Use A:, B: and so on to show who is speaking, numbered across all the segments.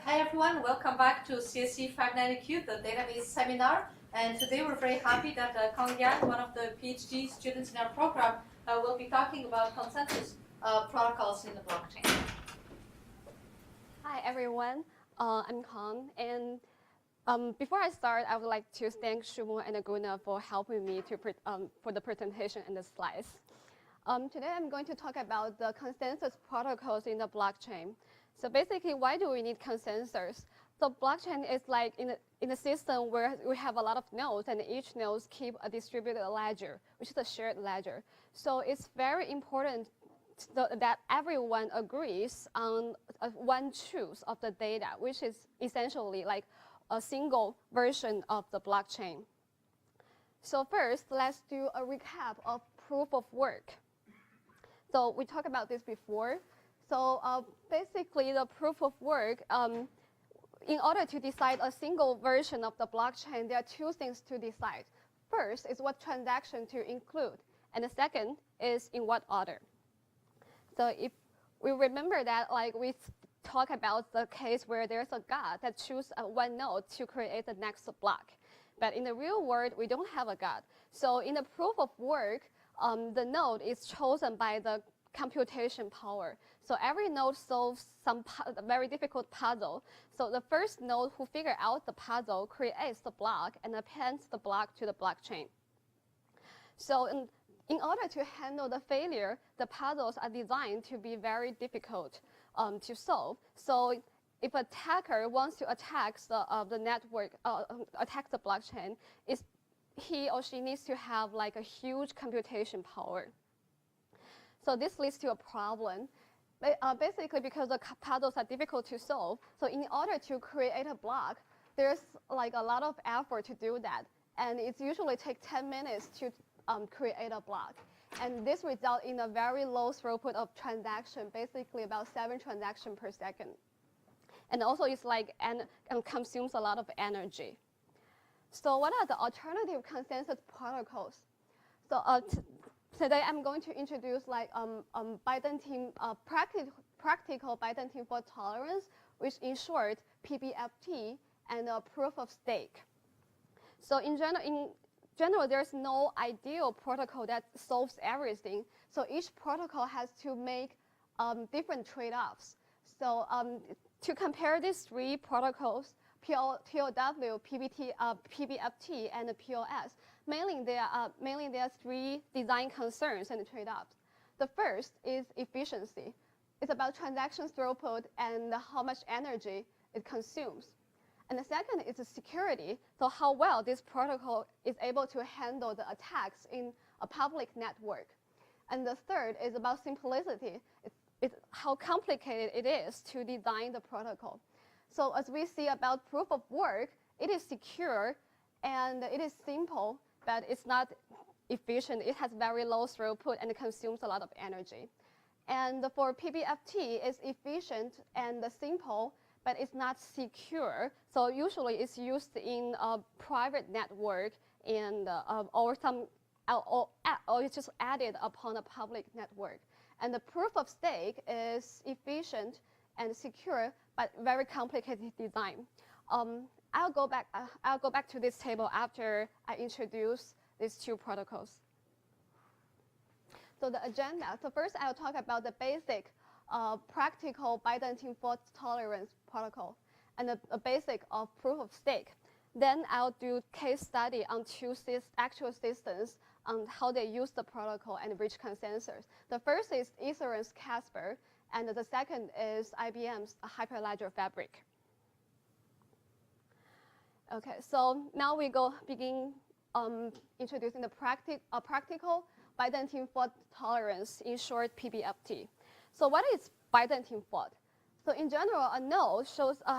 A: Hi everyone, welcome back to CSC 590Q, the database seminar. And today we're very happy that Kong Yan, one of the PhD students in our program, will be talking about consensus protocols in the blockchain.
B: Hi everyone, I'm Kong, and before I start, I would like to thank Shumo and Aguna for helping me for the presentation and the slides. Today I'm going to talk about the consensus protocols in the blockchain. So basically, why do we need consensus? So blockchain is like in a system where we have a lot of nodes, and each nodes keep a distributed ledger, which is a shared ledger. So it's very important that everyone agrees on one truth of the data, which is essentially like a single version of the blockchain. So first, let's do a recap of proof of work. So we talked about this before. So basically, the proof of work, in order to decide a single version of the blockchain, there are two things to decide. First is what transaction to include, and the second is in what order. So if we remember that, like we talk about the case where there's a god that chooses one node to create the next block. But in the real world, we don't have a god. So in the proof of work, the node is chosen by the computation power. So every node solves some very difficult puzzle. So the first node who figures out the puzzle creates the block and appends the block to the blockchain. So in order to handle the failure, the puzzles are designed to be very difficult to solve. So if an attacker wants to attack the network, attack the blockchain, he or she needs to have like a huge computation power. So this leads to a problem. Basically, because the puzzles are difficult to solve, so in order to create a block, there's like a lot of effort to do that. And it usually takes 10 minutes to create a block. And this results in a very low throughput of transaction, basically about 7 transactions per second. And also it's like, and consumes a lot of energy. So what are the alternative consensus protocols? So today I'm going to introduce like Byzantine, practical Byzantine fault tolerance, which in short PBFT, and proof of stake. So in general, there's no ideal protocol that solves everything. So each protocol has to make different trade-offs. So to compare these three protocols, POW, PBFT, and POS, mainly there are three design concerns and trade-offs. The first is efficiency. It's about transaction throughput and how much energy it consumes. And the second is the security, so how well this protocol is able to handle the attacks in a public network. And the third is about simplicity. It's how complicated it is to design the protocol. So as we see about proof of work, it is secure and it is simple, but it's not efficient. It has very low throughput and it consumes a lot of energy. And for PBFT, it's efficient and simple, but it's not secure. So usually it's used in a private network and or it's just added upon a public network. And the proof of stake is efficient and secure, but very complicated design. I'll go back to this table after I introduce these two protocols. So the agenda. So first, I'll talk about the basic practical Byzantine fault tolerance protocol and the basic of proof of stake. Then I'll do case study on two actual systems on how they use the protocol and reach consensus. The first is Ethereum's Casper, and the second is IBM's Hyperledger Fabric. Okay, so now we begin introducing the practical Byzantine fault tolerance, in short PBFT. So what is Byzantine fault? So in general, a node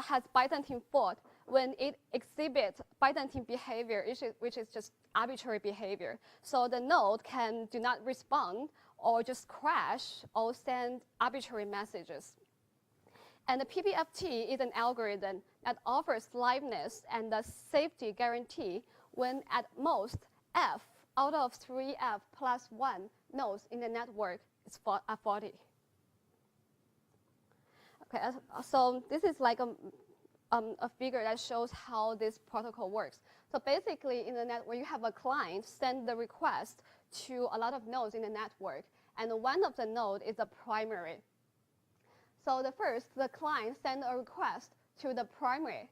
B: has Byzantine fault when it exhibits Byzantine behavior, which is just arbitrary behavior. So the node do not respond or just crash or send arbitrary messages. And the PBFT is an algorithm that offers liveness and the safety guarantee when at most F out of 3F plus 1 nodes in the network is 40. Okay, so this is like a figure that shows how this protocol works. So basically, in the network, you have a client send the request to a lot of nodes in the network, and one of the node is a primary. So the client send a request to the primary,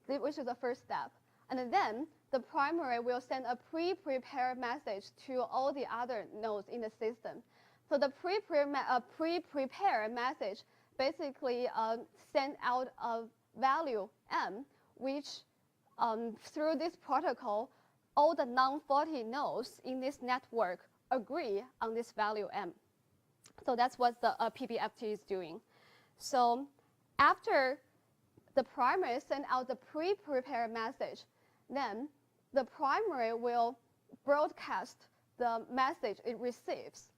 B: which is the first step, and then the primary will send a pre-prepared message to all the other nodes in the system. So the pre-prepared message basically send out a value m, which through this protocol, all the non-faulty nodes in this network agree on this value m. So that's what the PBFT is doing. So after the primary send out the pre-prepared message, then the primary will broadcast the message it receives.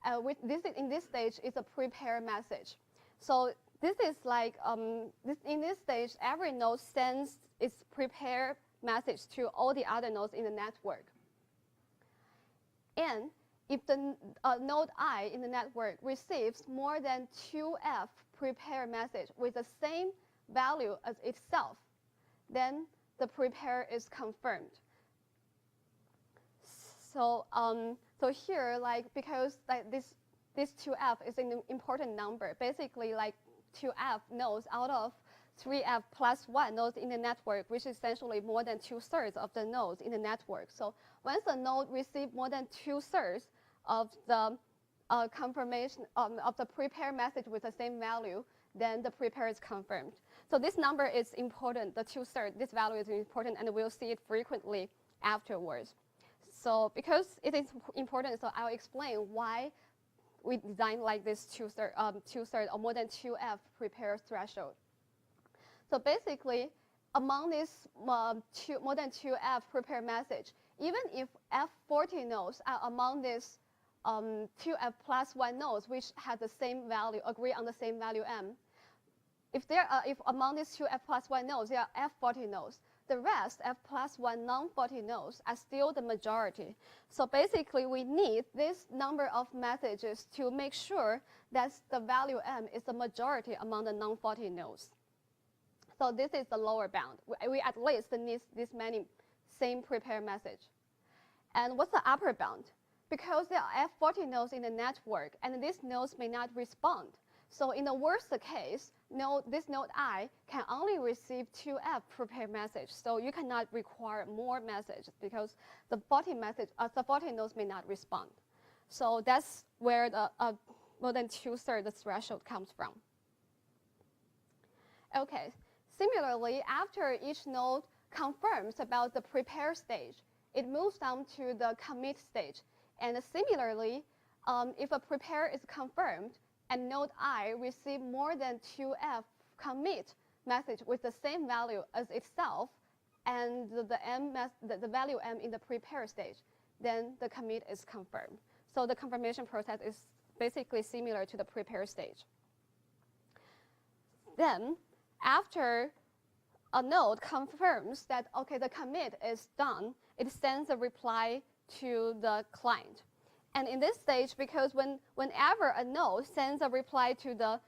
B: In this stage, it's a prepared message. So this is like, in this stage, every node sends its prepared message to all the other nodes in the network. And if the node I in the network receives more than 2F prepared message with the same value as itself, then the prepare is confirmed. So, so here, like, because like this 2F is an important number, basically like 2F nodes out of 3F plus 1 nodes in the network, which is essentially more than 2/3 of the nodes in the network. So once a node receives more than 2/3 of the confirmation of the prepared message with the same value, then the prepare is confirmed. So this number is important, the 2/3, this value is important, and we'll see it frequently afterwards. So because it is important, so I'll explain why we designed like this 2/3 or more than 2F prepare threshold. So basically, among this more than 2F prepare message, even if F40 nodes are among this 2F plus 1 nodes, which have the same value, agree on the same value m, if among these 2F plus 1 nodes, there are F40 nodes, the rest, F plus 1 non-faulty nodes, are still the majority. So basically, we need this number of messages to make sure that the value m is the majority among the non-faulty nodes. So this is the lower bound. We at least need this many same prepared message. And what's the upper bound? Because there are F40 nodes in the network, and these nodes may not respond. So in the worst case, this node I can only receive 2F prepared message. So you cannot require more messages because the faulty nodes may not respond. So that's where the more than 2/3 threshold comes from. Okay. Similarly, after each node confirms about the prepare stage, it moves on to the commit stage. And similarly, if a prepare is confirmed and node I receive more than 2F commit message with the same value as itself and the value m in the prepare stage, then the commit is confirmed. So the confirmation process is basically similar to the prepare stage. Then, after a node confirms that, okay, the commit is done, it sends a reply to the client. And in this stage, because whenever a node sends a reply to the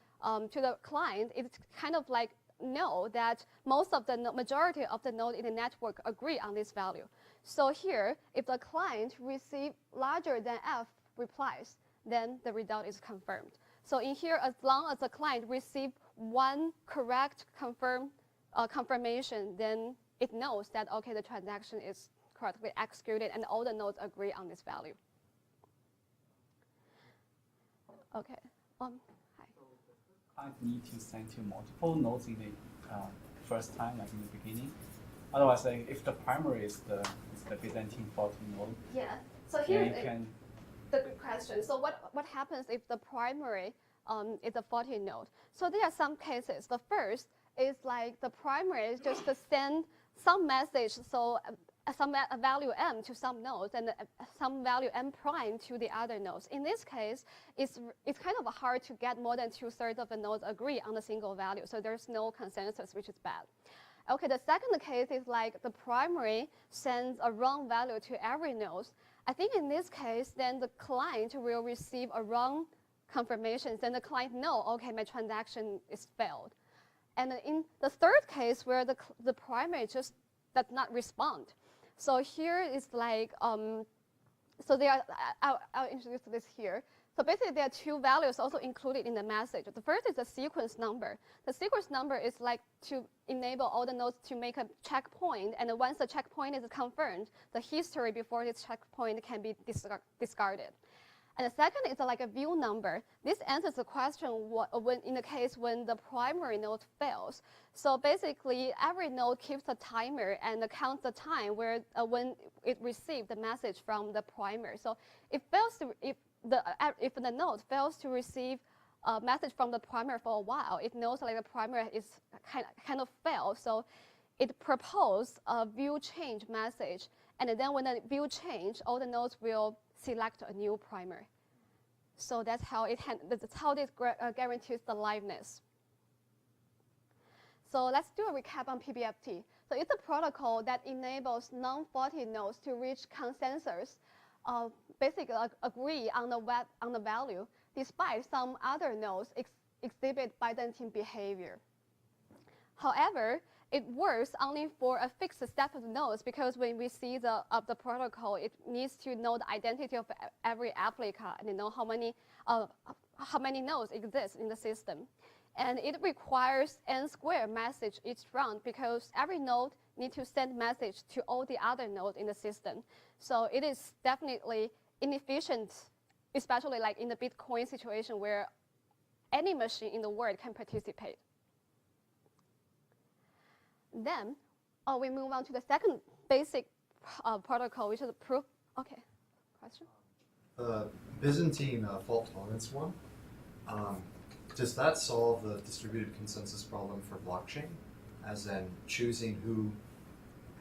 B: client, it's kind of like know that majority of the node in the network agree on this value. So here, if the client receives larger than F replies, then the result is confirmed. So in here, as long as the client receives one correct confirmation, then it knows that, okay, the transaction is correctly executed and all the nodes agree on this value. Okay. Hi.
C: Client need to send to multiple nodes in the first time, like in the beginning. Otherwise, like, if the primary is the Byzantine faulty node,
B: yeah. So here
C: can
B: the good question. So what happens if the primary is a faulty node? So there are some cases. The first is like the primary is just to send some message, so some value m to some nodes and some value m prime to the other nodes. In this case, it's kind of hard to get more than 2/3 of the nodes agree on a single value. So there's no consensus, which is bad. Okay, the second case is like the primary sends a wrong value to every node. I think in this case, then the client will receive a wrong confirmation. Then the client know, okay, my transaction is failed. And in the third case, where the primary just does not respond. So here is like, so there are, I'll introduce this here. So basically, there are two values also included in the message. The first is the sequence number. The sequence number is like to enable all the nodes to make a checkpoint, and once the checkpoint is confirmed, the history before this checkpoint can be discarded. And the second is like a view number. This answers the question when in the case when the primary node fails. So basically, every node keeps a timer and counts the time where when it received the message from the primary. So it fails to, if the node fails to receive a message from the primary for a while, it knows like the primary is kind of failed. So it proposes a view change message, and then when the view change, all the nodes will select a new primary. So that's how this guarantees the liveness. So let's do a recap on PBFT. So it's a protocol that enables non-faulty nodes to reach consensus, basically agree on the value, despite some other nodes exhibit Byzantine behavior. However, it works only for a fixed set of nodes, because when we see the protocol, it needs to know the identity of every applicant and know how many nodes exist in the system. And it requires n² message each round, because every node needs to send message to all the other nodes in the system. So it is definitely inefficient, especially like in the Bitcoin situation where any machine in the world can participate. Then we move on to the second basic protocol, which is a proof. Okay, question?
D: Byzantine fault tolerance one. Does that solve the distributed consensus problem for blockchain, as in choosing who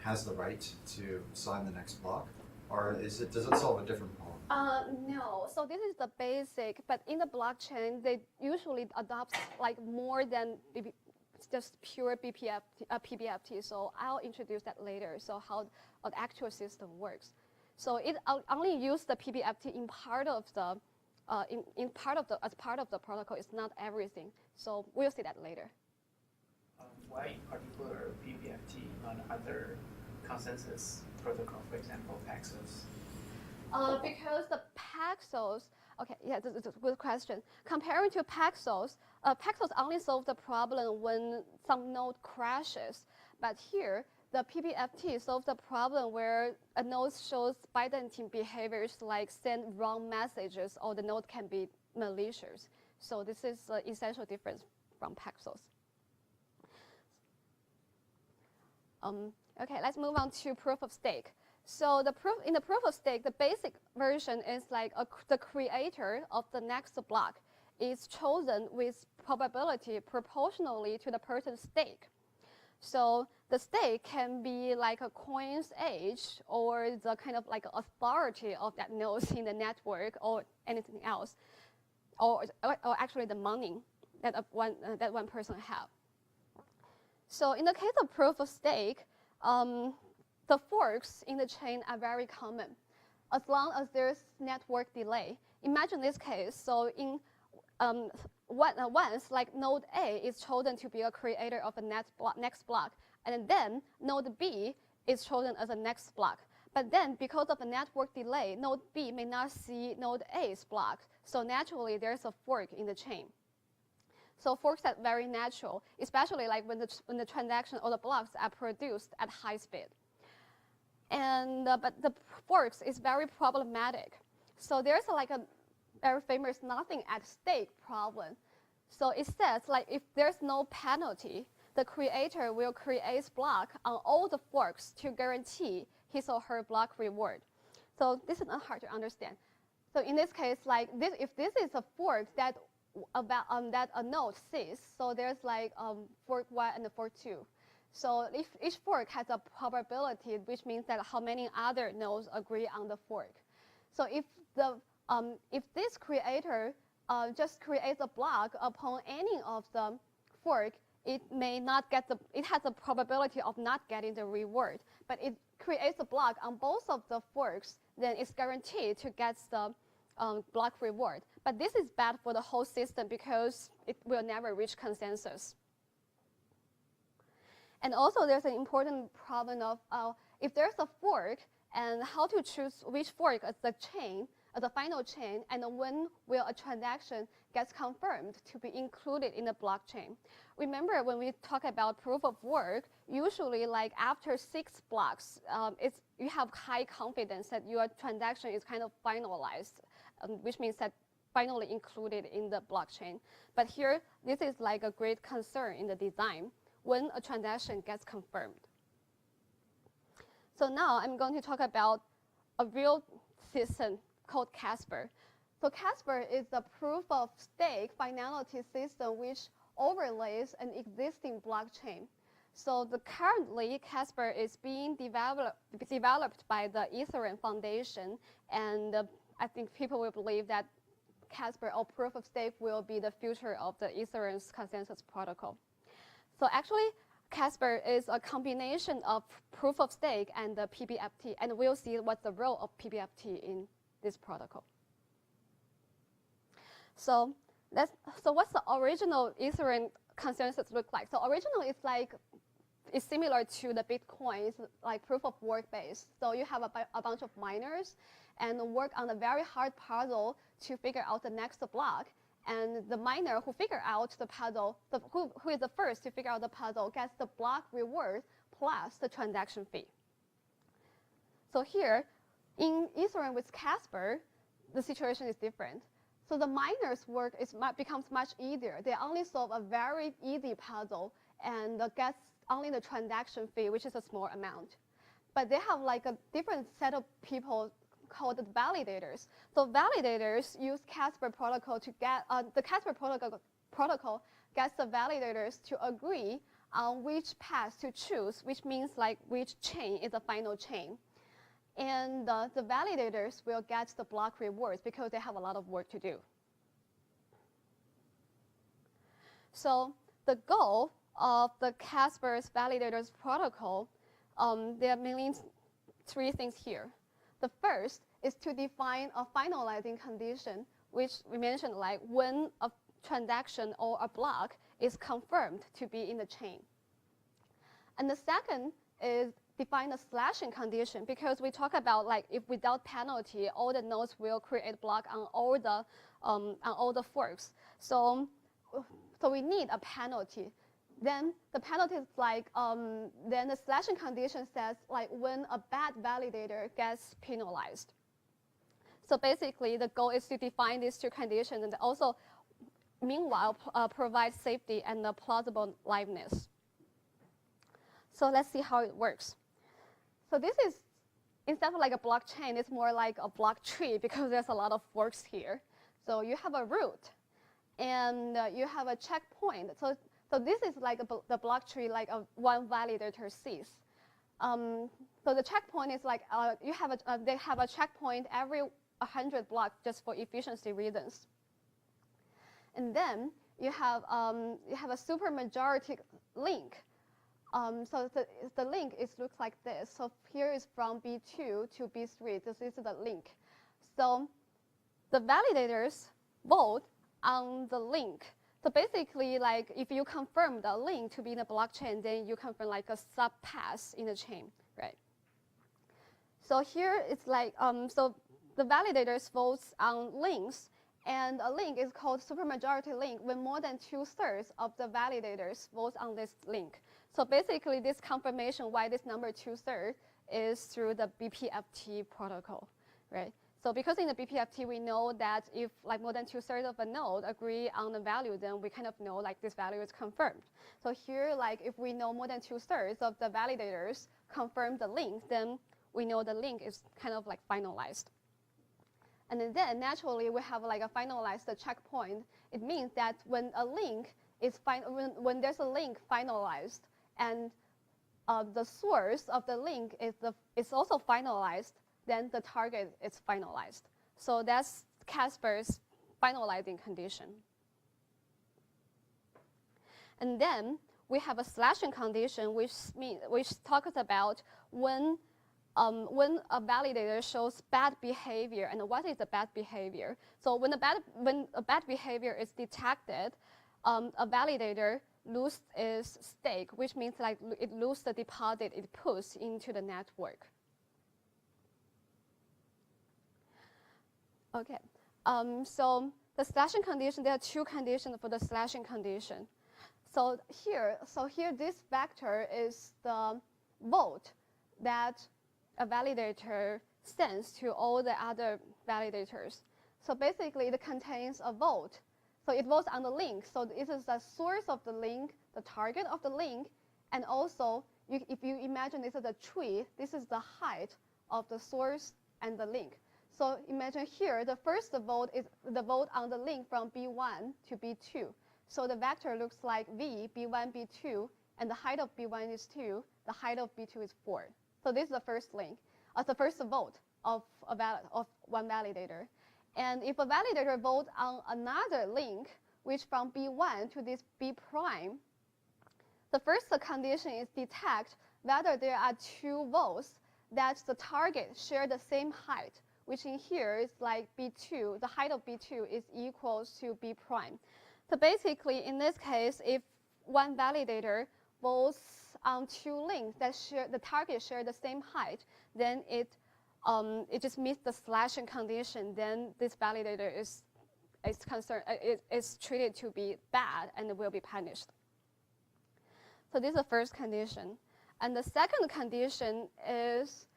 D: has the right to sign the next block, or does it solve a different problem?
B: No. So this is the basic, but in the blockchain, they usually adopt like more than just pure PBFT. So I'll introduce that later. So how the actual system works. So it only use the PBFT in part of the as part of the protocol. It's not everything. So we'll see that later.
E: Why in particular PBFT, not other consensus protocol, for example, Paxos?
B: Because the Paxos, okay, yeah, that's a good question. Comparing to Paxos, Paxos only solves the problem when some node crashes. But here, the PBFT solves the problem where a node shows Byzantine behaviors like send wrong messages, or the node can be malicious. So this is the essential difference from Paxos. Okay, let's move on to proof of stake. So in the proof of stake, the basic version is like the creator of the next block is chosen with probability proportionally to the person's stake. So the stake can be like a coin's age, or the kind of like authority of that node in the network, or anything else, or actually the money that one person have. So in the case of proof of stake, the forks in the chain are very common, as long as there's network delay. Imagine this case. So in once like node A is chosen to be a creator of the next block, and then node B is chosen as a next block. But then because of the network delay, node B may not see node A's block. So naturally, there's a fork in the chain. So forks are very natural, especially like when the transaction or the blocks are produced at high speed. And but the forks is very problematic. So there's like a very famous nothing at stake problem. So it says like if there's no penalty, the creator will create block on all the forks to guarantee his or her block reward. So this is not hard to understand. So in this case, like this, if this is a fork that that a node sees, so there's like fork 1 and fork 2. So if each fork has a probability, which means that how many other nodes agree on the fork. So if this creator just creates a block upon any of the fork, it may not get it has a probability of not getting the reward. But it creates a block on both of the forks, then it's guaranteed to get the block reward. But this is bad for the whole system because it will never reach consensus. And also there's an important problem of if there's a fork and how to choose which fork as the chain, as the final chain, and when will a transaction gets confirmed to be included in the blockchain. Remember when we talk about proof of work, usually like after 6 blocks, you have high confidence that your transaction is kind of finalized, which means that finally included in the blockchain. But here, this is like a great concern in the design when a transaction gets confirmed. So now I'm going to talk about a real system called Casper. So Casper is the proof of stake finality system which overlays an existing blockchain. So currently, Casper is being developed by the Ethereum Foundation, and I think people will believe that Casper or proof of stake will be the future of the Ethereum's consensus protocol. So actually, Casper is a combination of proof of stake and the PBFT, and we'll see what's the role of PBFT in this protocol. So what's the original Ethereum consensus look like? So original is similar to the Bitcoin, it's like proof of work based. So you have a bunch of miners and work on a very hard puzzle to figure out the next block. And the miner who figure out the puzzle, who is the first to figure out the puzzle, gets the block reward plus the transaction fee. So here, in Ethereum with Casper, the situation is different. So the miner's work becomes much easier. They only solve a very easy puzzle and gets only the transaction fee, which is a small amount. But they have like a different set of people called the validators. So validators use Casper protocol to get, the Casper protocol gets the validators to agree on which path to choose, which means like which chain is the final chain. And the validators will get the block rewards because they have a lot of work to do. So the goal of the Casper's validators protocol, there are mainly 3 things here. The first is to define a finalizing condition, which we mentioned like when a transaction or a block is confirmed to be in the chain. And the second is define a slashing condition, because we talk about like if without penalty, all the nodes will create block on all the forks. So we need a penalty. Then the penalty is like, then the slashing condition says like when a bad validator gets penalized. So basically the goal is to define these 2 conditions and also meanwhile provide safety and plausible liveness. So let's see how it works. So this is, instead of like a blockchain, it's more like a block tree because there's a lot of forks here. So you have a root and you have a checkpoint. So this is like the block tree, like one validator sees. So the checkpoint is like they have a checkpoint every 100 blocks just for efficiency reasons. And then you have a supermajority link. So the link looks like this. So here is from B2 to B3. This is the link. So the validators vote on the link. So basically, like if you confirm the link to be in the blockchain, then you confirm like a subpath in the chain, right? So here it's like, so the validators votes on links, and a link is called supermajority link when more than 2/3 of the validators vote on this link. So basically, this confirmation why this number 2/3 is through the BPFT protocol, right? So because in the BPFT, we know that if like more than 2/3 of a node agree on the value, then we kind of know like this value is confirmed. So here, like if we know more than 2/3 of the validators confirm the link, then we know the link is kind of like finalized. And then naturally, we have like a finalized checkpoint. It means that when a link is when there's a link finalized and the source of the link is also finalized, then the target is finalized. So that's Casper's finalizing condition. And then we have a slashing condition, which talks about when a validator shows bad behavior, and what is the bad behavior. So when a bad behavior is detected, a validator lose its stake, which means like it loses the deposit it puts into the network. Okay, so the slashing condition, there are two conditions for the slashing condition. So here this vector is the vote that a validator sends to all the other validators. So basically it contains a vote. So it votes on the link. So this is the source of the link, the target of the link, and also if you imagine this is a tree, this is the height of the source and the link. So imagine here, the first vote is the vote on the link from B1 to B2. So the vector looks like V, B1, B2, and the height of B1 is 2, the height of B2 is 4. So this is the first link, the first vote of one validator. And if a validator votes on another link, which from B1 to this B prime, the first condition is detect whether there are two votes that the target share the same height, which in here is like B2, the height of B2 is equal to B prime. So basically, in this case, if one validator votes on two links that share the target share the same height, then it just meets the slashing condition. Then this validator is treated to be bad and will be punished. So this is the first condition, and the second condition is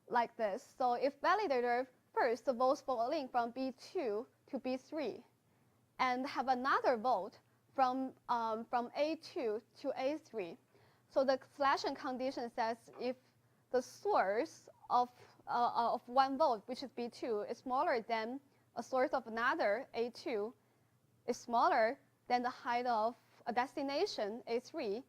B: like this. So if validator first votes for a link from B2 to B3, and have another vote from A2 to A3. So the slashing condition says if the source of one vote, which is B2, is smaller than a source of another A2, is smaller than the height of a destination A3,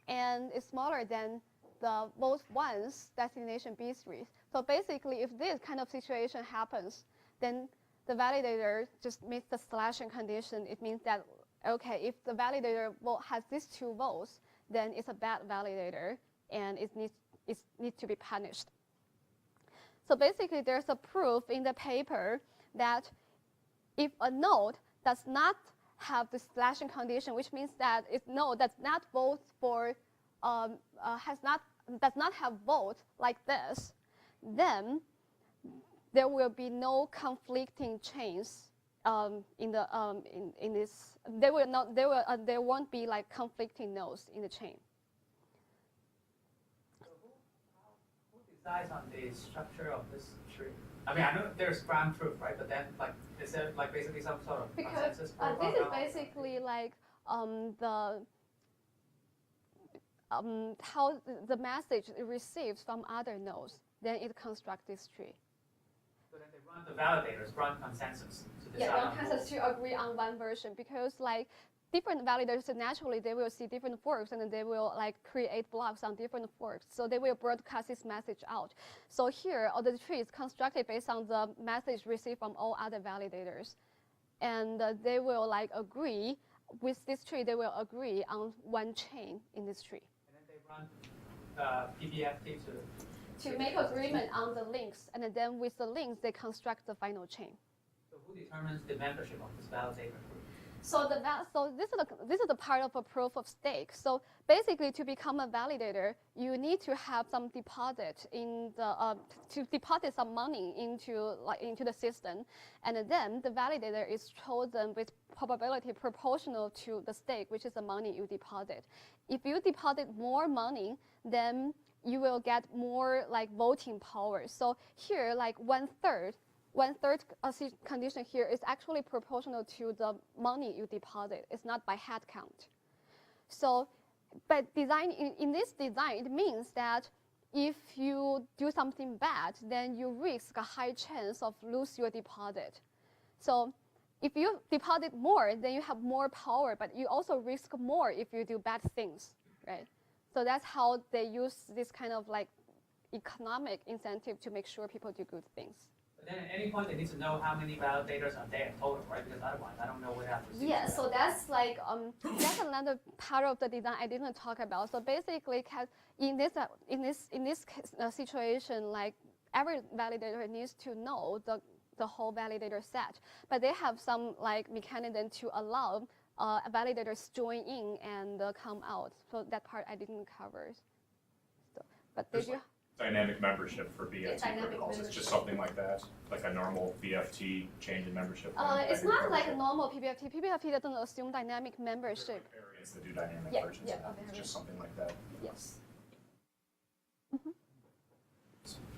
B: and is smaller than the vote one's destination B3. So basically, if this kind of situation happens, then the validator just meets the slashing condition. It means that, okay, if the validator vote has these two votes, then it's a bad validator and it needs to be punished. So basically, there's a proof in the paper that if a node does not have the slashing condition, which means that if node does not vote for, does not have vote like this, then there will be no conflicting chains in this. There won't be like conflicting nodes in the chain.
E: So who decides on the structure of this tree? I mean, I know there's ground truth, right? But then, like, is there like basically some sort of consensus?
B: This is basically like how the message it receives from other nodes. Then it constructs this tree.
E: So then they run the validators, run consensus to decide.
B: Yeah, run consensus to agree on one version, because like different validators naturally they will see different forks and then they will like create blocks on different forks. So they will broadcast this message out. So here, all the tree is constructed based on the message received from all other validators, and they will like agree with this tree. They will agree on one chain in this tree.
E: And then they run PBFT
B: to make agreement on the links, and then with the links, they construct the final chain.
E: So who determines the membership of this validator group?
B: So this is the part of a proof of stake. So basically, to become a validator, you need to have some deposit in the to deposit some money into the system, and then the validator is chosen with probability proportional to the stake, which is the money you deposit. If you deposit more money, then you will get more like voting power. So here, like one third condition here is actually proportional to the money you deposit. It's not by head count. So, but in this design, it means that if you do something bad, then you risk a high chance of lose your deposit. So if you deposit more, then you have more power, but you also risk more if you do bad things, right? So that's how they use this kind of like economic incentive to make sure people do good things.
E: But then at any point they need to know how many validators are there total, right? Because otherwise I don't know what happens.
B: Yeah, so that's like that's another part of the design I didn't talk about. So basically, in this situation, like every validator needs to know the whole validator set, but they have some like mechanism to allow validators join in and come out. So that part I didn't cover. So, but did
F: There's
B: you?
F: like dynamic membership for BFT
A: dynamic
F: protocols. It's just
A: membership.
F: something like that, like a normal BFT change in membership.
B: It's not like a normal PBFT. PBFT doesn't assume dynamic membership.
F: Areas that do dynamic
B: Yeah,
F: versions
B: yeah,
F: of that.
B: okay,
F: It's just something like that.
B: Yes.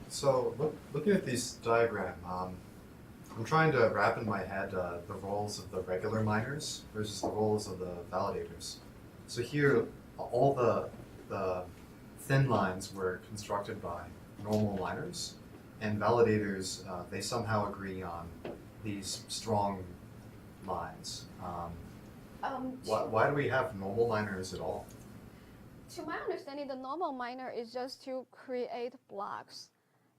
D: So looking at this diagram, I'm trying to wrap in my head the roles of the regular miners versus the roles of the validators. So here, all the thin lines were constructed by normal miners, and validators, they somehow agree on these strong lines. Why do we have normal miners at all?
B: To my understanding, the normal miner is just to create blocks.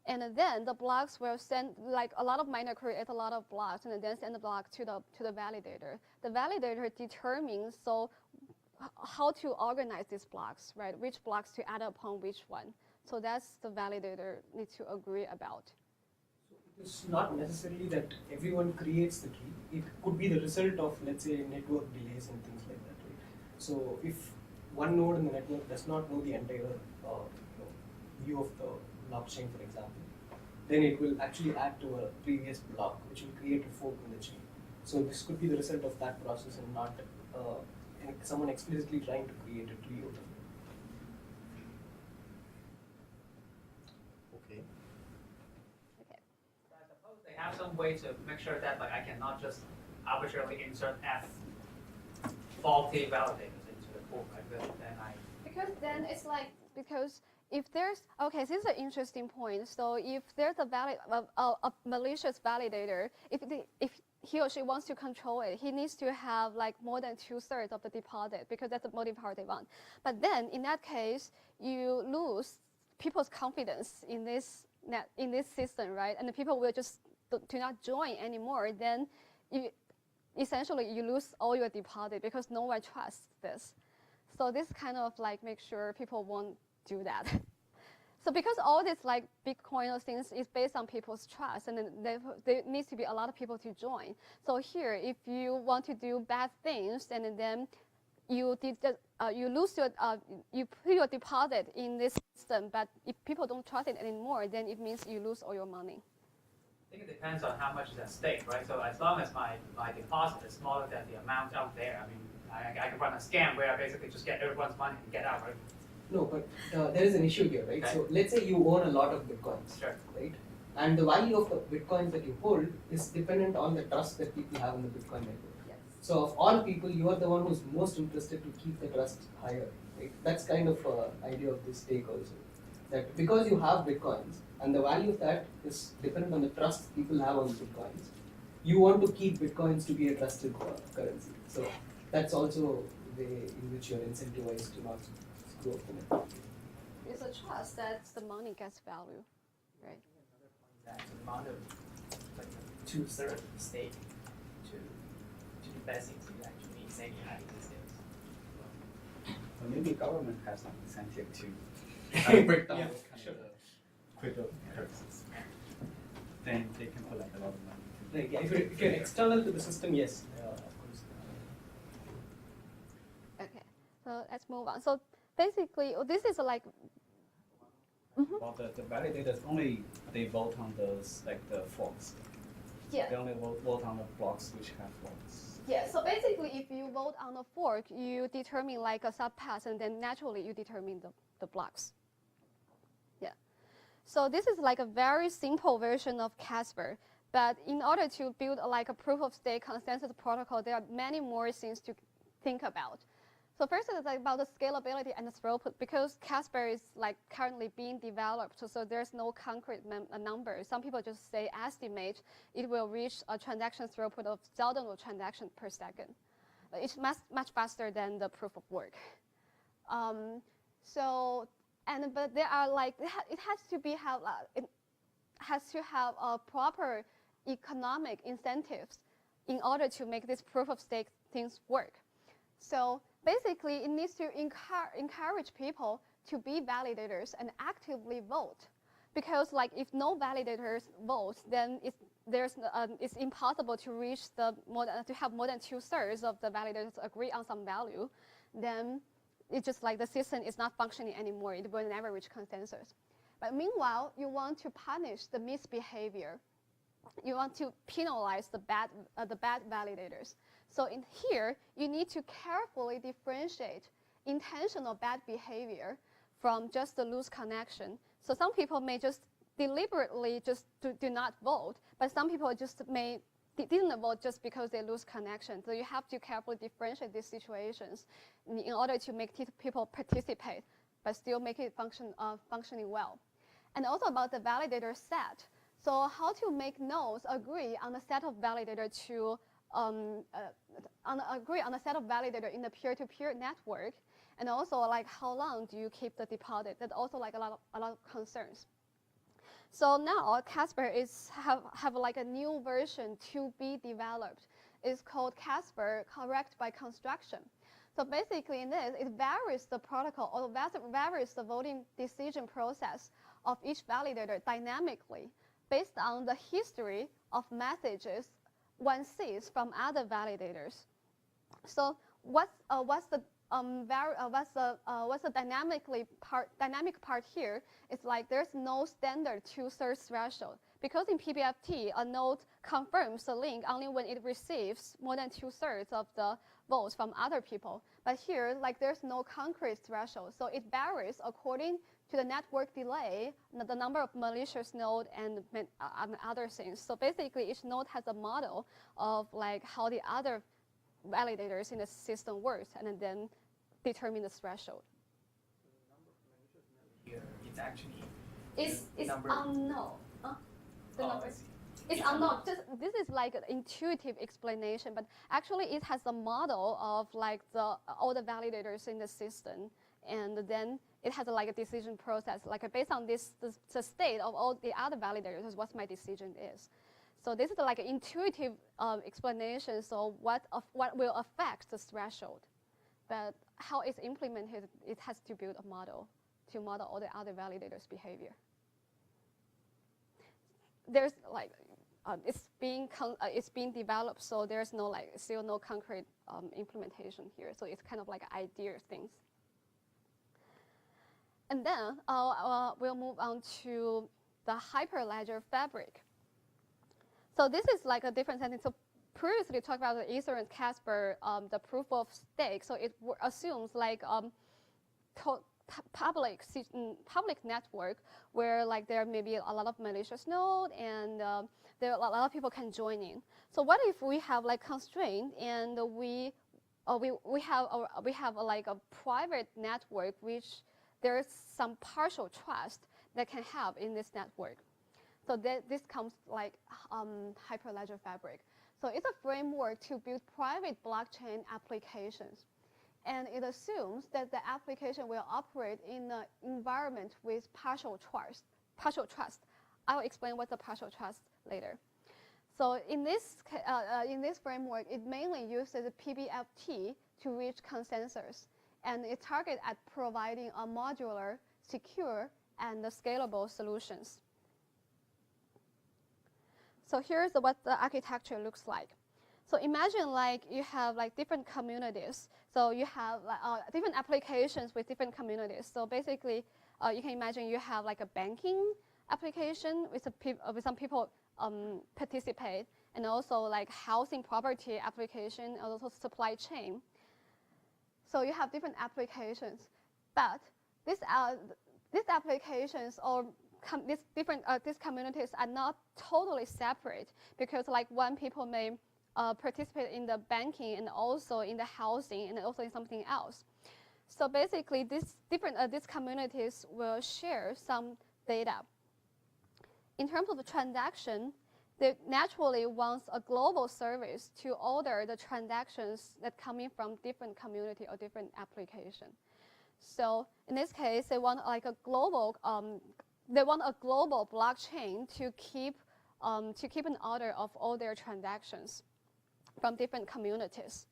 B: And then the blocks will send, like a lot of miners create a lot of blocks and then send the block to the validator. The validator determines how to organize these blocks, right? Which blocks to add upon which one. So that's the validator need to agree about.
G: So it is not necessarily that everyone creates the key. It could be the result of, let's say, network delays and things like that, right? So if one node in the network does not know the entire view of the blockchain, for example, then it will actually add to a previous block, which will create a fork in the chain. So this could be the result of that process and not someone explicitly trying to create a tree out of it.
D: Okay.
E: So I suppose they have some way to make sure that like I cannot just arbitrarily insert faulty validators into the pool like this, then I.
B: Because then it's like, because if there's, okay, this is an interesting point. So if there's a malicious validator, if he or she wants to control it, he needs to have like more than 2/3 of the deposit because that's the multi-party one. But then in that case, you lose people's confidence in this system, right? And the people will just do not join anymore. Then essentially you lose all your deposit because no one trusts this. So this kind of like make sure people won't do that. So because all this like Bitcoin or things is based on people's trust, and then there needs to be a lot of people to join. So here, if you want to do bad things, and then you lose your you put your deposit in this system, but if people don't trust it anymore, then it means you lose all your money.
E: I think it depends on how much is at stake, right? So as long as my deposit is smaller than the amount out there, I mean, I can run a scam where I basically just get everyone's money and get out, right?
G: No, but there is an issue here, right?
E: Okay.
G: So let's say you own a lot of Bitcoins,
E: Sure.
G: right? And the value of the Bitcoins that you hold is dependent on the trust that people have in the Bitcoin network.
B: Yes.
G: So of all people, you are the one who's most interested to keep the trust higher, right? That's kind of idea of this stake also. That because you have Bitcoins and the value of that is dependent on the trust people have on Bitcoins, you want to keep Bitcoins to be a trusted currency. So that's also the way in which you're incentivized to not screw up the network.
B: It's a trust that the money gets value, right?
H: That amount of like 2/3 of the stake to do bad things is actually incentivize these days.
C: So maybe government has some incentive to break down
G: Yeah,
C: those kind
G: sure.
C: of cryptocurrencies. Then they can put like a lot of money.
G: Right, yeah, if you're external to the system, yes, of course.
B: Okay, so let's move on. So basically, this is like.
C: Well, the validators only they vote on those like the forks.
B: Yeah.
C: They only vote on the blocks which have forks.
B: Yeah, so basically if you vote on a fork, you determine like a subpath, and then naturally you determine the blocks. Yeah. So this is like a very simple version of Casper, but in order to build like a proof of stake consensus protocol, there are many more things to think about. So first is like about the scalability and the throughput, because Casper is like currently being developed, so there's no concrete number. Some people just say estimate it will reach a transaction throughput of 1,000 transactions per second. It's much faster than the proof of work. But there are like it has to have a proper economic incentives in order to make this proof of stake things work. So basically, it needs to encourage people to be validators and actively vote, because like if no validators vote, then it's impossible to reach to have more than 2/3 of the validators agree on some value, then it's just like the system is not functioning anymore. It will never reach consensus. But meanwhile, you want to punish the misbehavior. You want to penalize the bad validators. So in here, you need to carefully differentiate intentional bad behavior from just the loose connection. So some people may just deliberately just do not vote, but some people just didn't vote just because they lose connection. So you have to carefully differentiate these situations in order to make people participate, but still make it functioning well. And also about the validator set. So how to make nodes agree on the set of validator agree on a set of validator in the peer-to-peer network, and also like how long do you keep the deposit? That's also like a lot of concerns. So now Casper have like a new version to be developed. It's called Casper Correct by Construction. So basically in this, it varies the protocol or varies the voting decision process of each validator dynamically based on the history of messages one sees from other validators. So what's the dynamic part here is like there's no standard 2/3 threshold, because in PBFT a node confirms the link only when it receives more than 2/3 of the votes from other people. But here, like there's no concrete threshold, so it varies according to the network delay, the number of malicious node, and other things. So basically, each node has a model of like how the other validators in the system works, and then determine the threshold.
H: The number of malicious nodes here is actually
B: It's unknown. The
H: oh,
B: number.
H: I see.
B: It's unknown. This is like an intuitive explanation, but actually it has a model of like all the validators in the system, and then it has like a decision process, like based on the state of all the other validators, what my decision is. So this is like an intuitive explanation. So what will affect the threshold, but how it's implemented, it has to build a model to model all the other validators' behavior. There's like it's being developed, so there's no still no concrete implementation here. So it's kind of like idea things. And then we'll move on to the Hyperledger fabric. So this is like a different setting. So previously talked about the Ethereum Casper, the proof of stake. So it assumes like public network where like there may be a lot of malicious node, and there a lot of people can join in. So what if we have like constraint, and we have like a private network which there's some partial trust that can have in this network. So this comes like Hyperledger fabric. So it's a framework to build private blockchain applications. And it assumes that the application will operate in an environment with partial trust. I'll explain what's a partial trust later. So in this framework, it mainly uses PBFT to reach consensus, and it targets at providing a modular, secure, and scalable solutions. So here's what the architecture looks like. So imagine like you have like different communities. So you have like, different applications with different communities. So basically, you can imagine you have like a banking application with some people participate, and also like housing property application, and also supply chain. So you have different applications, but these applications or these communities are not totally separate, because like one people may participate in the banking and also in the housing and also in something else. So basically, these communities will share some data. In terms of the transaction, they naturally want a global service to order the transactions that coming from different community or different application. So in this case, they want like a global blockchain to keep an order of all their transactions from different communities.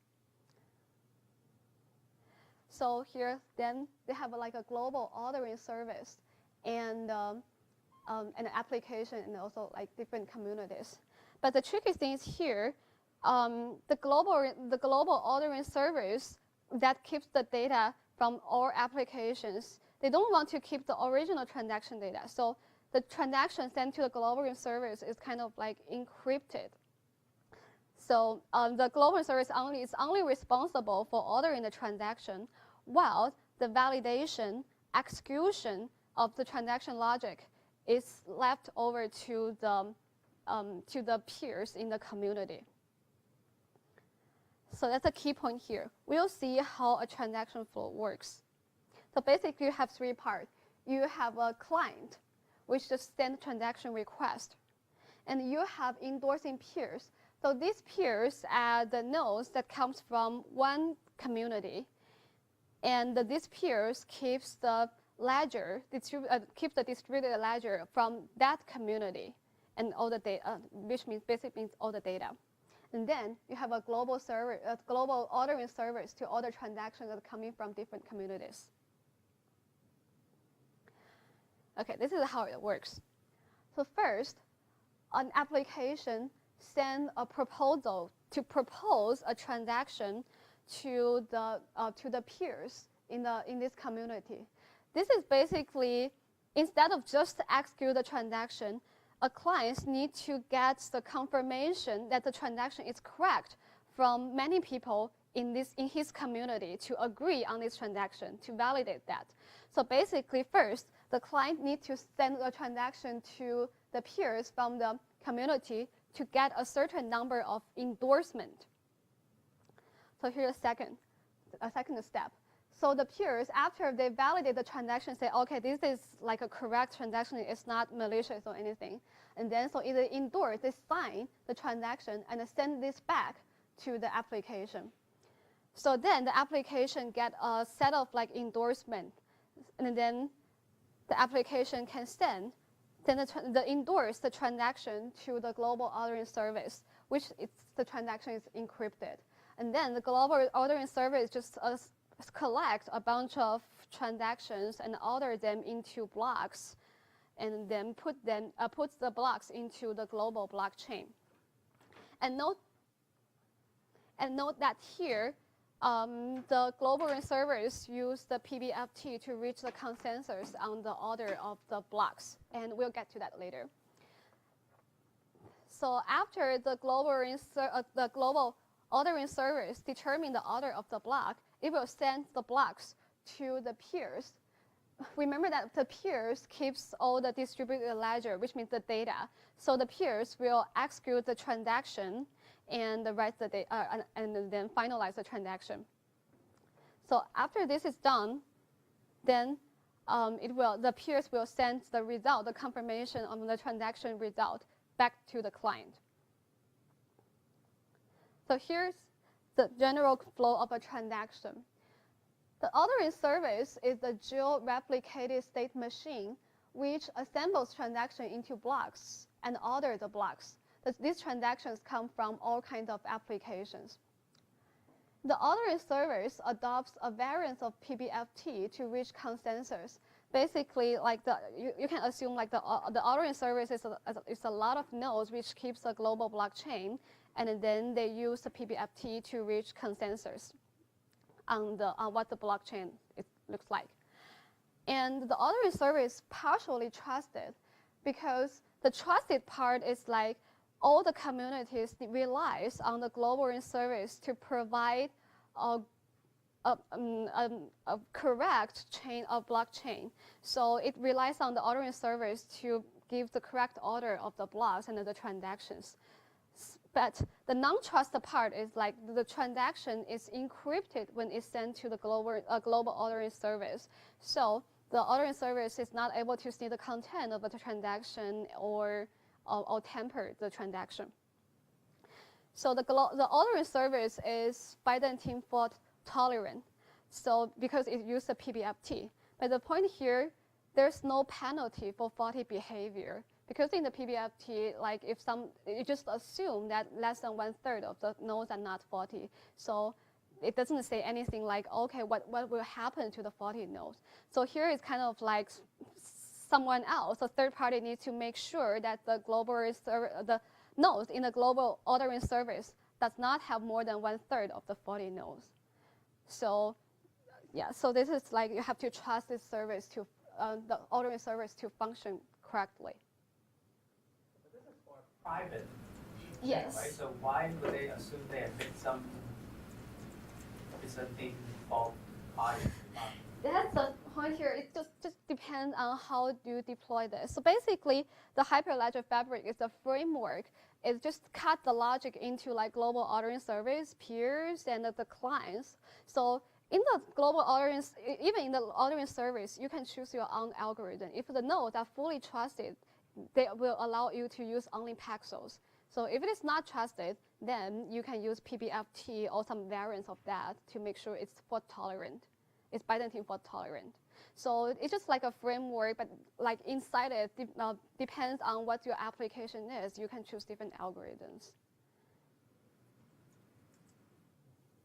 B: So here, then they have like a global ordering service and an application, and also like different communities. But the tricky thing is here, the global ordering service that keeps the data from all applications, they don't want to keep the original transaction data. So the transaction sent to the global service is kind of like encrypted. So the global service is only responsible for ordering the transaction, while the validation, execution of the transaction logic is left over to the peers in the community. So that's a key point here. We'll see how a transaction flow works. So basically you have three parts. You have a client, which just sends transaction request. And you have endorsing peers. So these peers are the nodes that comes from one community. And these peers keeps the ledger, keeps the distributed ledger from that community and all the data, which basically means all the data. And then you have a global server, a global ordering service to order transactions that are coming from different communities. Okay, this is how it works. So first, an application sends a proposal to propose a transaction to the peers in this community. This is basically, instead of just execute the transaction, a client needs to get the confirmation that the transaction is correct from many people in his community to agree on this transaction, to validate that. So basically, first, the client needs to send a transaction to the peers from the community to get a certain number of endorsement. So here's a second step. So the peers, after they validate the transaction, say, okay, this is like a correct transaction, it's not malicious or anything. And then so either endorse, they sign the transaction and send this back to the application. So then the application get a set of like endorsement, and then the application can send endorse the transaction to the global ordering service, which the transaction is encrypted. And then the global ordering service just collect a bunch of transactions and order them into blocks, and then puts the blocks into the global blockchain. And note that here, the global servers use the PBFT to reach the consensus on the order of the blocks, and we'll get to that later. So after the global ordering service determine the order of the block, it will send the blocks to the peers. Remember that the peers keeps all the distributed ledger, which means the data. So the peers will execute the transaction and write the data, and then finalize the transaction. So after this is done, then the peers will send the result, the confirmation of the transaction result, back to the client. So here's the general flow of a transaction. The ordering service is a geo-replicated state machine which assembles transactions into blocks and orders the blocks. These transactions come from all kinds of applications. The ordering service adopts a variant of PBFT to reach consensus. Basically, like you can assume like the ordering service is a lot of nodes which keeps a global blockchain, and then they use the PBFT to reach consensus on what the blockchain looks like. And the ordering service is partially trusted because the trusted part is like all the communities relies on the global service to provide a correct chain of blockchain. So it relies on the ordering service to give the correct order of the blocks and the transactions. But the non-trusted part is like the transaction is encrypted when it's sent to the global ordering service. So the ordering service is not able to see the content of the transaction or tamper the transaction. So the ordering service is Byzantine fault tolerant. So because it uses the PBFT. But the point here, there's no penalty for faulty behavior. Because in the PBFT, like you just assume that less than 1/3 of the nodes are not faulty. So it doesn't say anything like, okay, what will happen to the faulty nodes? So here it's kind of like someone else, a third party needs to make sure that the nodes in the global ordering service does not have more than 1/3 of the 40 nodes. So yeah, so this is like you have to trust this service to, the ordering service to function correctly.
E: But this is for private.
B: Yes.
E: Right? So why would they assume they admit some Byzantine fault party?
B: That's the point here. It just depends on how you deploy this. So basically, the Hyperledger fabric is a framework. It just cut the logic into like global ordering service, peers, and the clients. So in the global ordering, even in the ordering service, you can choose your own algorithm. If the nodes are fully trusted, they will allow you to use only paxos. So if it is not trusted, then you can use PBFT or some variants of that to make sure it's fault tolerant. It's Byzantine fault tolerant. So it's just like a framework, but like inside it depends on what your application is. You can choose different algorithms.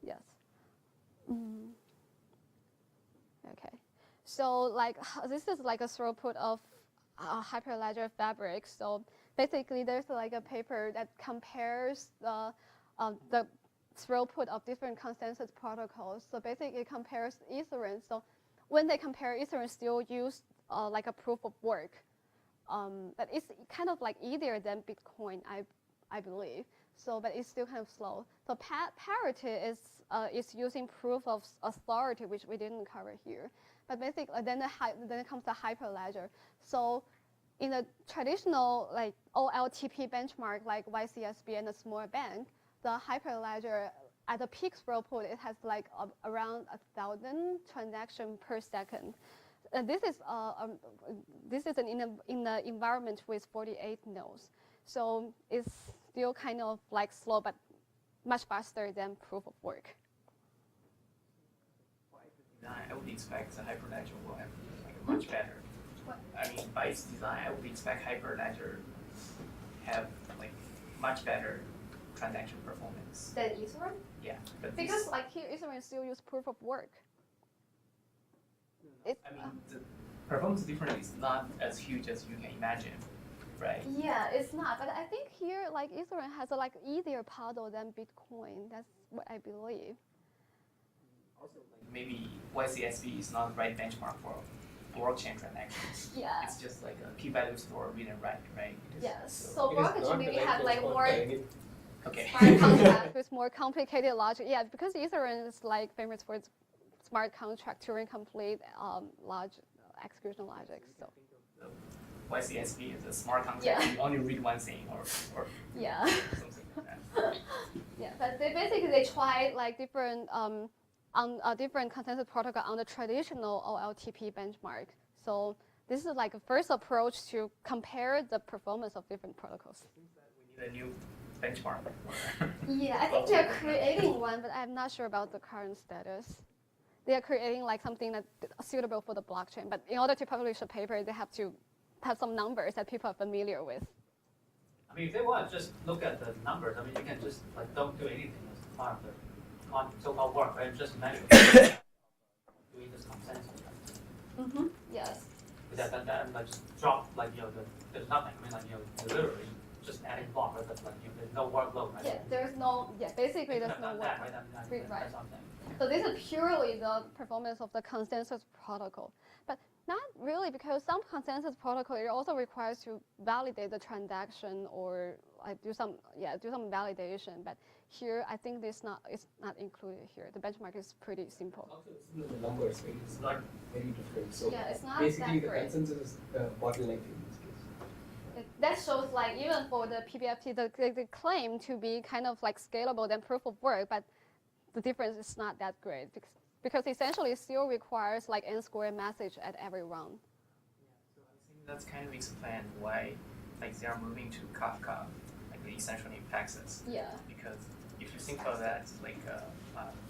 B: Yes. Okay. So like this is like a throughput of Hyperledger fabric. So basically, there's like a paper that compares the throughput of different consensus protocols. So basically, it compares Ethereum. So when they compare, Ethereum still use like a proof of work, but it's kind of like easier than Bitcoin, I believe. So, but it's still kind of slow. So parity is using proof of authority, which we didn't cover here. But basically, then it comes to Hyperledger. So in the traditional like OLTP benchmark like YCSB and a small bank, the Hyperledger at the peak throughput, it has like around 1,000 transactions per second. This is in the environment with 48 nodes. So it's still kind of like slow, but much faster than proof of work.
H: I would expect the Hyperledger will have like a much better. I mean, by its design, I would expect Hyperledger have like much better transaction performance.
B: Than Ethereum?
H: Yeah, but
B: Because like here, Ethereum still use proof of work.
H: I mean, the performance difference is not as huge as you can imagine, right?
B: Yeah, it's not. But I think here, like Ethereum has a like easier paddle than Bitcoin. That's what I believe.
H: Also, like maybe YCSB is not the right benchmark for blockchain transactions.
B: Yeah.
H: It's just like a p-value store, read and write, right?
B: Yes.
H: So,
B: So blockchain maybe have like more
H: okay.
B: smart contracts with more complicated logic. Yeah, because Ethereum is like famous for its smart contract, Turing complete, large execution logic. So.
H: The YCSB is a smart contract.
B: Yeah.
H: You only read one thing or
B: Yeah.
H: something like that.
B: Yeah, but they tried like different different consensus protocol on the traditional OLTP benchmark. So this is like a first approach to compare the performance of different protocols.
H: It seems that we need a new benchmark.
B: Yeah, I think they're creating one, but I'm not sure about the current status. They are creating like something that's suitable for the blockchain, but in order to publish a paper, they have to have some numbers that people are familiar with.
E: I mean, if they want to just look at the numbers, I mean, you can just like don't do anything as part of the so-called work, right? Just measure doing this consensus.
B: Mm-hmm. Yes.
E: That like just drop like there's nothing. I mean like literally just adding block, right? That's like there's no workload, right?
B: Yeah, there's no. Yeah, basically there's no work.
E: That, right? I mean,
B: Right.
E: that's something.
B: So this is purely the performance of the consensus protocol, but not really, because some consensus protocol it also requires to validate the transaction or like do some validation. But here I think it's not included here. The benchmark is pretty simple.
G: Also, the numbers, right? It's not very different. So
B: Yeah, it's not
G: basically
B: that
G: the
B: great.
G: consensus is the bottleneck in this case.
B: That shows like even for the PBFT, they claim to be kind of like scalable than proof of work, but the difference is not that great because essentially it still requires like n-squared message at every round.
H: Yeah, so I think that's kind of explain why like they are moving to Kafka, like essentially Paxos.
B: Yeah.
H: Because if you think about that, like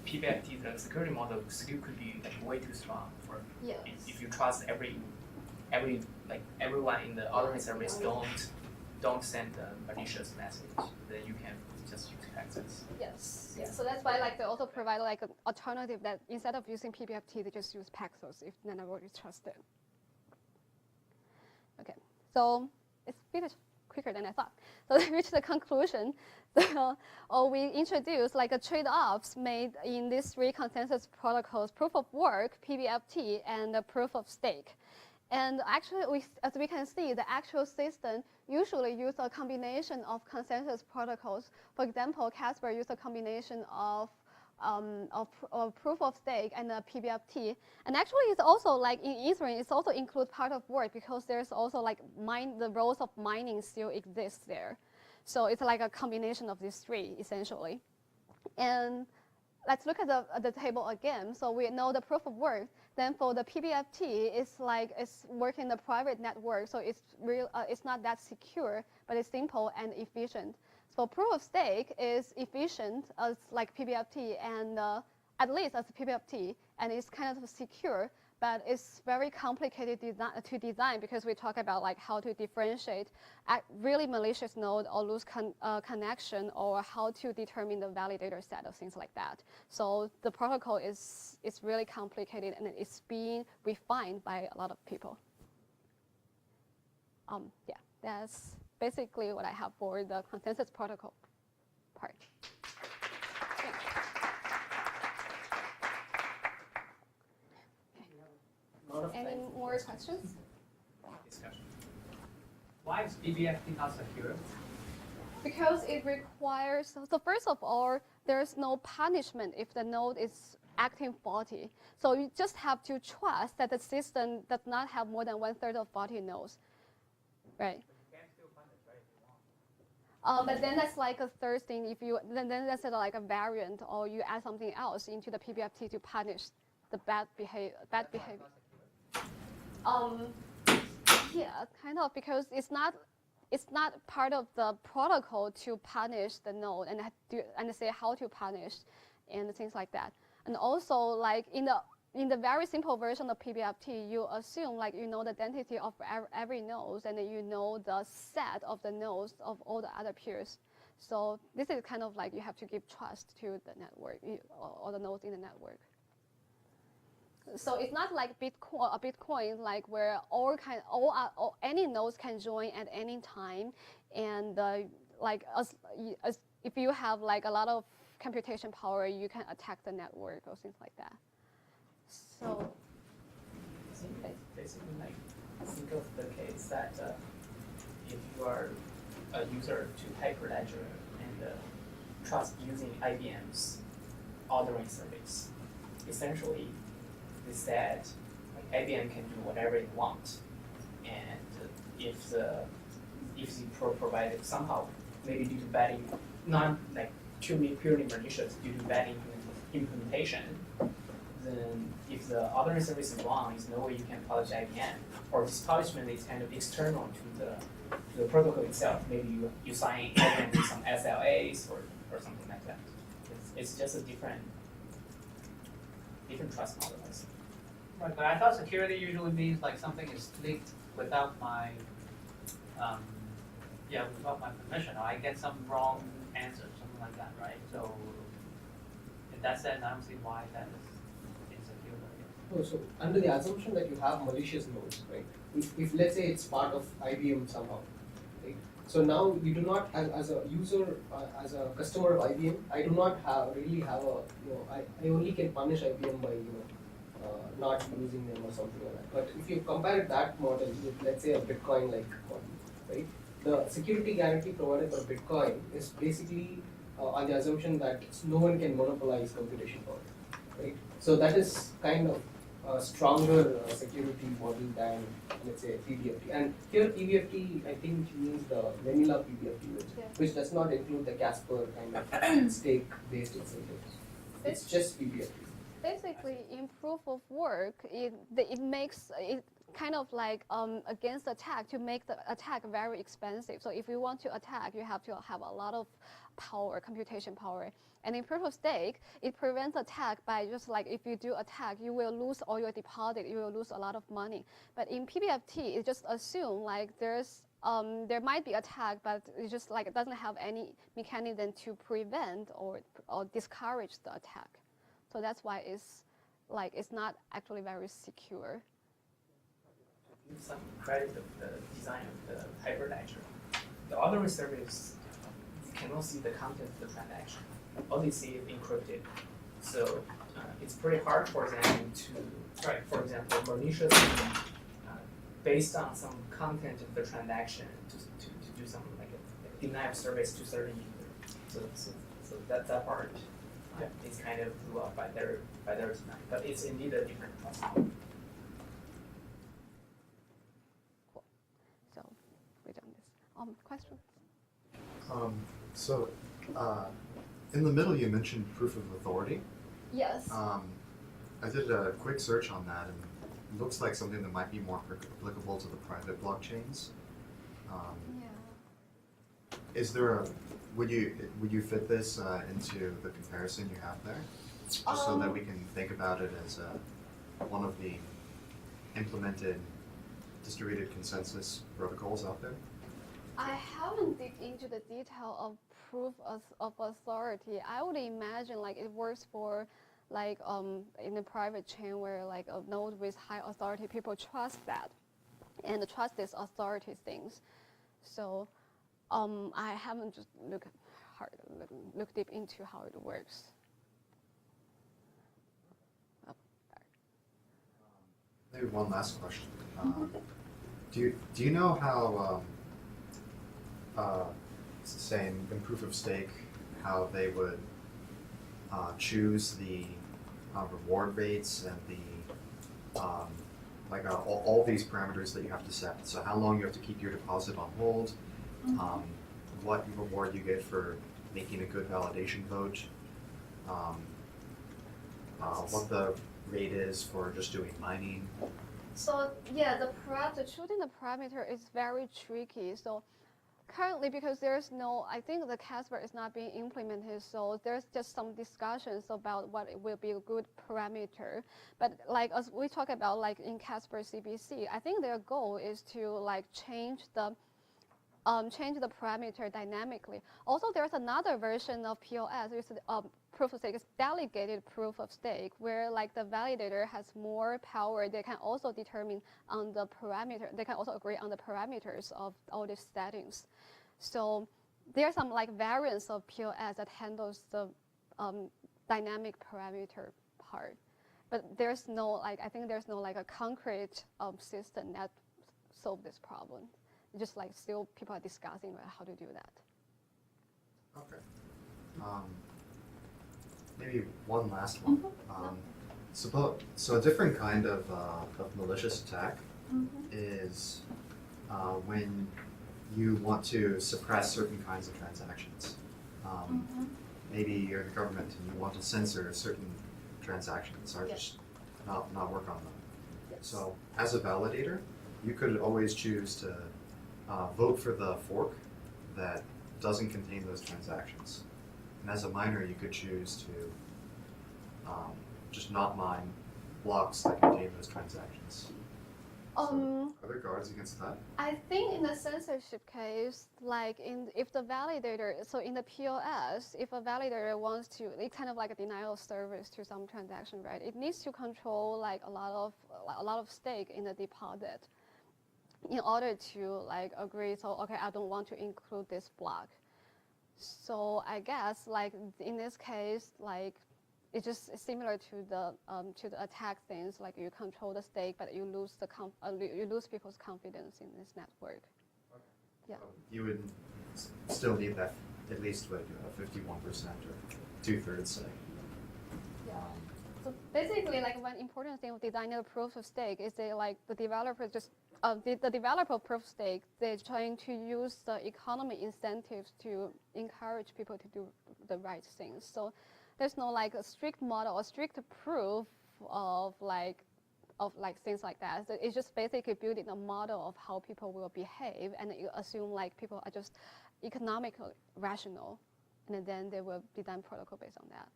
H: PBFT, the security model still could be like way too strong for
B: Yes.
H: if you trust like everyone in the ordering service don't send a malicious message, then you can just use Paxos.
B: Yes. Yeah. So that's why like they also provide like an alternative that instead of using PBFT, they just use Paxos if none of it is trusted. Okay. So it's finished. quicker than I thought. So they reached the conclusion that we introduced like a trade-offs made in these 3 consensus protocols: proof of work, PBFT, and the proof of stake. And actually, as we can see, the actual system usually use a combination of consensus protocols. For example, Casper used a combination of proof of stake and PBFT. And actually, it's also like in Ethereum, it's also include part of work because there's also like the roles of mining still exist there. So it's like a combination of these 3 essentially. And let's look at the table again. So we know the proof of work. Then for the PBFT, it's working in the private network, so it's not that secure, but it's simple and efficient. So proof of stake is efficient as like PBFT, and at least as PBFT, and it's kind of secure, but it's very complicated to design because we talk about like how to differentiate a really malicious node or loose connection, or how to determine the validator set of things like that. So the protocol is really complicated, and it's being refined by a lot of people. Yeah, that's basically what I have for the consensus protocol part. Any more questions?
E: Discussion. Why is PBFT not secure?
B: Because it requires, so first of all, there's no punishment if the node is acting faulty. So you just have to trust that the system does not have more than 1/3 of faulty nodes, right?
E: You can still punish, right, if you want.
B: But then that's like a third thing. If you then that's like a variant, or you add something else into the PBFT to punish the bad behavior. Yeah, kind of, because it's not part of the protocol to punish the node and say how to punish and things like that. And also, like in the very simple version of PBFT, you assume like you know the identity of every node, and then you know the set of the nodes of all the other peers. So this is kind of like you have to give trust to the network or the nodes in the network. So it's not like Bitcoin, like where any nodes can join at any time, and like if you have like a lot of computation power, you can attack the network or things like that. So
H: basically, like think of the case that if you are a user to Hyperledger and trust using IBM's ordering service, essentially they said like IBM can do whatever it wants, and if the provided somehow maybe due to bad not like purely malicious due to bad implementation, then if the ordering service is wrong, there's no way you can polish IBM, or this polishment is kind of external to the protocol itself. Maybe you sign IBM with some SLAs or something like that. It's just a different trust model.
E: Right, but I thought security usually means like something is leaked without my without my permission, or I get some wrong answer, something like that, right? So in that sense, I don't see why that is insecure.
G: Oh, so under the assumption that you have malicious nodes, right? If let's say it's part of IBM somehow, right? So now you do not, as a user, as a customer of IBM, I do not really have a, I only can punish IBM by, not using them or something like that. But if you compare that model with, let's say, a Bitcoin-like model, right? The security guarantee provided for Bitcoin is basically on the assumption that no one can monopolize computation power, right? So that is kind of a stronger security model than, let's say, PBFT. And here PBFT, I think, means the vanilla PBFT, which does not include the Casper kind of stake-based incentives. It's just PBFT.
B: Basically, in proof of work, it makes it kind of like against attack to make the attack very expensive. So if you want to attack, you have to have a lot of power, computation power. And in proof of stake, it prevents attack by just like if you do attack, you will lose all your deposit, you will lose a lot of money. But in PBFT, it just assume like there might be attack, but it just like it doesn't have any mechanism to prevent or discourage the attack. So that's why it's not actually very secure.
H: Give some credit of the design of the Hyperledger. the authoring service, you cannot see the content of the transaction. Only see it encrypted. So it's pretty hard for them to write, for example, maliciously based on some content of the transaction to do something like a denial service to certain user. So that part is kind of blew up by their design, but it's indeed a different process.
B: So we're done this. Questions?
D: So, in the middle, you mentioned proof of authority.
B: Yes.
D: I did a quick search on that, and it looks like something that might be more applicable to the private blockchains.
B: Yeah.
D: Is there would you fit this into the comparison you have there, just so that we can think about it as one of the implemented distributed consensus protocols out there?
B: I haven't dig into the detail of proof of authority. I would imagine like it works for like in a private chain where like a node with high authority, people trust that and trust this authority things. So I haven't just look deep into how it works.
D: Maybe one last question. Do you know how say in proof of stake, how they would choose the reward rates and the like all these parameters that you have to set? So how long you have to keep your deposit on hold, what reward you get for making a good validation vote, what the rate is for just doing mining.
B: So yeah, choosing the parameter is very tricky. So currently, because there's no, I think the Casper is not being implemented, so there's just some discussions about what it will be a good parameter. But like as we talk about like in Casper CBC, I think their goal is to like change the parameter dynamically. Also, there's another version of POS, which is proof of stake, is delegated proof of stake, where like the validator has more power. They can also determine on the parameter. They can also agree on the parameters of all these settings. So there's some like variants of POS that handles the dynamic parameter part. But there's no like, I think there's no like a concrete system that solves this problem. Just like still people are discussing about how to do that.
D: Okay. Maybe one last one. So a different kind of malicious attack is when you want to suppress certain kinds of transactions. Maybe you're the government and you want to censor certain transactions or just not work on them.
B: Yes.
D: So as a validator, you could always choose to vote for the fork that doesn't contain those transactions. And as a miner, you could choose to just not mine blocks that contain those transactions. So are there guards against that?
B: I think in the censorship case, like if the validator, so in the POS, if a validator wants to, it's kind of like a denial of service to some transaction, right? It needs to control like a lot of stake in the deposit in order to like agree. So okay, I don't want to include this block. So I guess like in this case, like it's just similar to the attack things. Like you control the stake, but you lose you lose people's confidence in this network.
D: Okay.
B: Yeah.
D: So you would still need that at least like 51% or 2/3 say.
B: Yeah. So basically, like one important thing of designing proof of stake is that like the developer just the developer proof of stake, they're trying to use the economy incentives to encourage people to do the right things. So there's no like a strict model or strict proof of things like that. So it's just basically building a model of how people will behave, and you assume like people are just economically rational, and then they will design protocol based on that.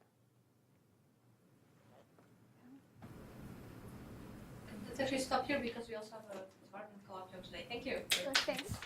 A: Let's actually stop here because we also have a department co-op today. Thank you.
B: So thanks.